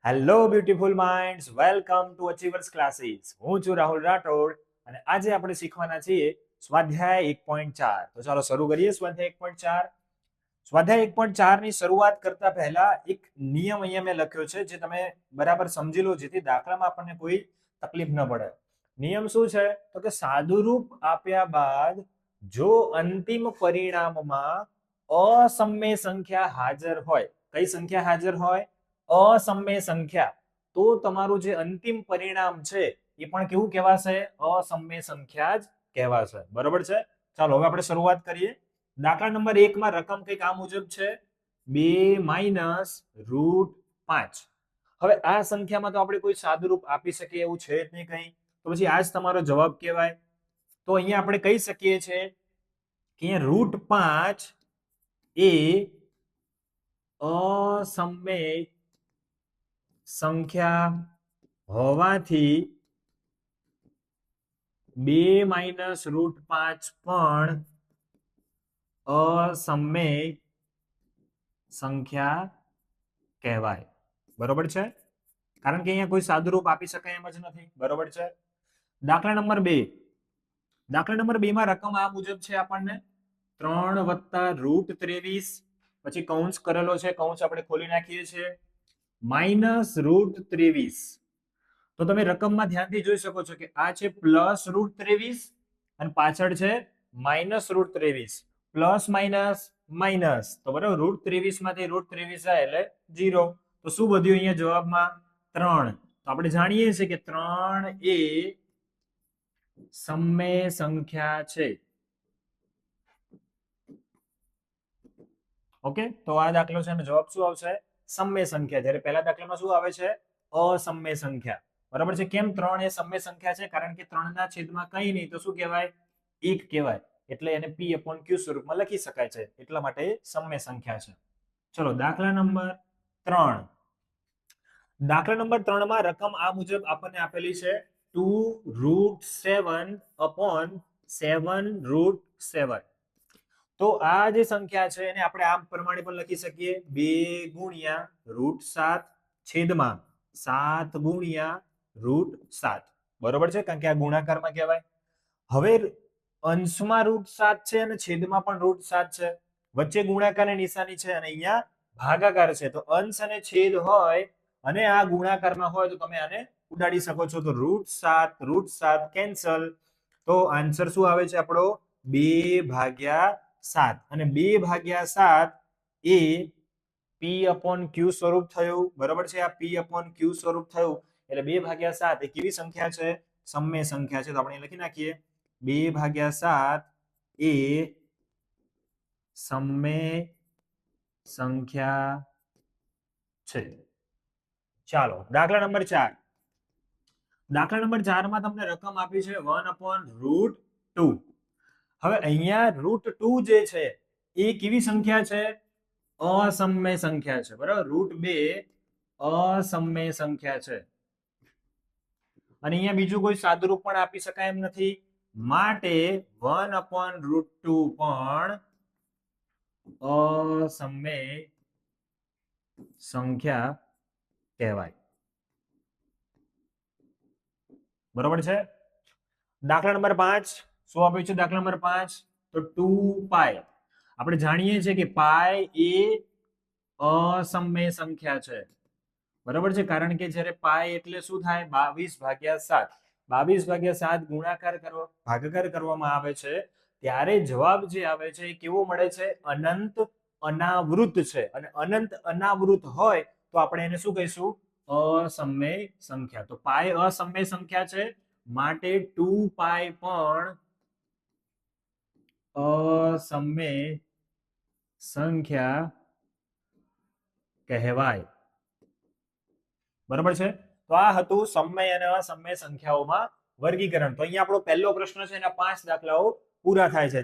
Hello beautiful minds, welcome to achievers classes. હું છું રાહુલ રાઠોડ અને આજે આપણે શીખવાના છીએ સ્વાધ્યાય 1.4. તો ચાલો શરૂ કરીએ સ્વાધ્યાય 1.4. સ્વાધ્યાય 1.4 ની શરૂઆત કરતા પહેલા એક નિયમ અહીંયા મેં લખ્યો છે જે તમે બરાબર સમજી લો જેથી દાખલામાં આપણને કોઈ તકલીફ ન પડે. નિયમ શું છે? તો કે સાદુરૂપ આપ્યા બાદ જો અંતિમ પરિણામમાં અસમય સંખ્યા હાજર હોય, કઈ સંખ્યા હાજર હોય? અસમય સંખ્યા, તો તમારું જે અંતિમ પરિણામ છે એ પણ કેવું કહેવાશે? અસમય સંખ્યા જ કહેવાશે. બરોબર છે? ચાલો હવે આપણે શરૂઆત કરીએ. દાખલા નંબર 1 માં રકમ કંઈક આ મુજબ છે 2 - √5. હવે આ સંખ્યામાં તો આપણે કોઈ સાદુરૂપ આપી શકીએ એવું છે જ નહીં કંઈ, તો પછી આ જ તમારો જવાબ કહેવાય. તો અહીંયા આપણે કહી શકીએ છીએ કે √5 એ અસમય સંખ્યા હોવાથી 2 - √5 પણ અસમય સંખ્યા કહેવાય. બરોબર છે? કારણ કે અહીંયા કોઈ સાદુરૂપ આપી શકાય એમ જ નથી. બરોબર છે? દાખલા નંબર 2. દાખલા નંબર 2 માં રકમ આ મુજબ છે આપણને 3 + √23, પછી કૌંસ કરેલો છે, કૌંસ આપણે ખોલી નાખીએ છીએ, -√23. તો તમે રકમમાં ધ્યાનથી જોઈ શકો છો કે આ છે +√23 અને પાછળ છે -√23. પ્લસ માઇનસ માઇનસ, તો બરાબર √23 માંથી √23 જાય એટલે 0. તો શું વધ્યું અહીંયા જવાબમાં? 3. તો આપણે જાણીએ છીએ કે 3 એ સમય સંખ્યા છે. ઓકે, તો આ દાખલો છે અને જવાબ શું આવશે? સમય સંખ્યા. જ્યારે પહેલા દાખલામાં શું આવે છે? અસમય સંખ્યા. બરાબર છે? કેમ 3 એ સમય સંખ્યા છે? કારણ કે 3 ના છેદમાં કંઈ નહીં, તો શું કહેવાય? 1 કહેવાય. એટલે એને p/q સ્વરૂપમાં લખી શકાય છે, એટલા માટે સમય સંખ્યા છે. ચલો દાખલા નંબર 3. દાખલા નંબર 3 માં રકમ આ મુજબ આપણને આપેલી છે 2√7/7√7. તો આ જે સંખ્યા છે એને આપણે આમ પ્રમાણે પણ લખી શકીએ 2 * √7 છેદમાં 7 * √7. બરોબર છે? કારણ કે આ ગુણાકારમાં કહેવાય. હવે અંશમાં √7 છે અને છેદમાં પણ √7 છે, વચ્ચે ગુણાકારની નિશાની છે અને અહીંયા ભાગાકાર છે. તો અંશ અને છેદ હોય અને આ ગુણાકારમાં હોય તો તમે આને ઉડાડી શકો છો. તો √7 કેન્સલ. તો આન્સર શું આવે છે આપણો? 2/7. અને 2/7 એ p/q સ્વરૂપ થયું. બરોબર છે? આ p/q સ્વરૂપ થયું એટલે 2/7 એ કેવી સંખ્યા છે? સમય સંખ્યા છે. તો આપણે લખી નાખીએ 2/7 એ સમય સંખ્યા છે. ચાલો દાખલા નંબર 4. દાખલા નંબર 4 માં તમને રકમ આપી છે 1/√2. હવે અહીંયા √2 જે છે એ કેવી સંખ્યા છે? અસમય સંખ્યા છે. બરાબર? √2 અસમય સંખ્યા છે અને અહીંયા બીજું કોઈ સાદુરૂપ પણ આપી શકાય એમ નથી, માટે 1/√2 પણ અસમય સંખ્યા કહેવાય. બરોબર છે? દાખલા નંબર 5 શું આપ્યું છે? દાખલા નંબર 5 તો 2π. આપણે જાણીએ છીએ કે પાઈ એ અસમય સંખ્યા છે. બરોબર છે? કારણ કે જ્યારે પાઈ એટલે શું થાય? 22/7. 22/7 ગુણાકાર ભાગાકાર કરવામાં આવે છે ત્યારે જવાબ જે આવે છે એ કેવો મળે છે? અનંત અનાવૃત છે. અને અનંત અનાવૃત હોય તો આપણે એને શું કહીશું? અસમય સંખ્યા. તો પાઈ અસમય સંખ્યા છે માટે 2π પણ અસમય સંખ્યા કહેવાય. બરોબર છે? તો આ હતું સમય અને અસમય સંખ્યાઓમાં વર્ગીકરણ. તો અહીંયા આપણો પહેલો પ્રશ્ન છે એના 5 દાખલાઓ પૂરા થાય છે.